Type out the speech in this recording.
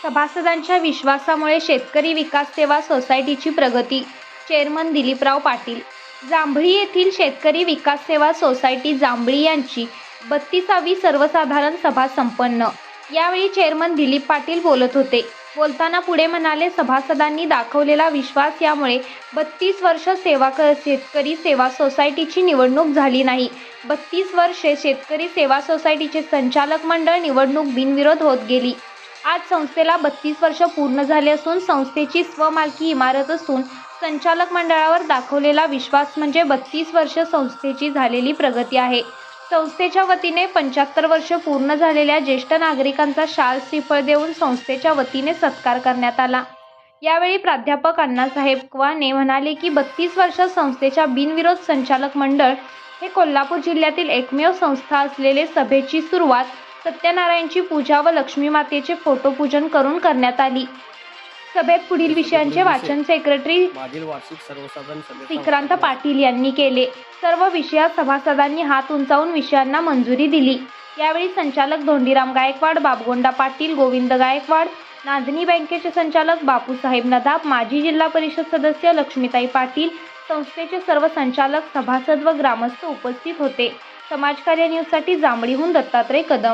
सभासदांच्या विश्वासामुळे शेतकरी विकास सेवा सोसायटीची प्रगती. चेअरमन दिलीपराव पाटील. जांभळी येथील शेतकरी विकास सेवा सोसायटी जांभळी यांची 32वी सर्वसाधारण सभा संपन्न. यावेळी चेअरमन दिलीप पाटील बोलत होते. बोलताना पुढे म्हणाले, सभासदांनी दाखवलेला विश्वास यामुळे 32 वर्ष शेतकरी सेवा सोसायटीची निवडणूक झाली नाही. 32 वर्षे शेतकरी सेवा सोसायटीचे संचालक मंडळ निवडणूक बिनविरोध होत गेली. आज संस्थेला 32 वर्ष पूर्ण झाले असून संस्थेची स्वमालकी इमारत असून संचालक मंडळावर दाखवलेला विश्वास म्हणजे 32 वर्ष संस्थेची झालेली प्रगती आहे. संस्थेच्या वतीने 75 वर्ष पूर्ण झालेल्या ज्येष्ठ नागरिकांचा शाल श्रीफळ देऊन संस्थेच्या वतीने सत्कार करण्यात आला. यावेळी प्राध्यापक अण्णासाहेब कवाने म्हणाले की 32 वर्ष संस्थेच्या बिनविरोध संचालक मंडळ हे कोल्हापूर जिल्ह्यातील एकमेव संस्था असलेले सभेची सुरुवात सत्यनारायणची पूजा व लक्ष्मी मातेचे फोटोपूजन करून करण्यात आली. सभेत पुढील विषयांचे वाचन सेक्रेटरी विक्रांत पाटील यांनी केले. सर्व विषयात सभासदांनी हात उंचावून विषयांना मंजुरी दिली. यावेळी संचालक धोंडीराम गायकवाड, बाबगोंडा पाटील, गोविंद गायकवाड, नांदणी बँकेचे संचालक बापूसाहेब नदाब, माजी जिल्हा परिषद सदस्य लक्ष्मीताई पाटील, संस्थेचे सर्व संचालक, सभासद व ग्रामस्थ उपस्थित होते. समाजकार्य न्यूजसाठी जांभळीहून दत्तात्रय कदम.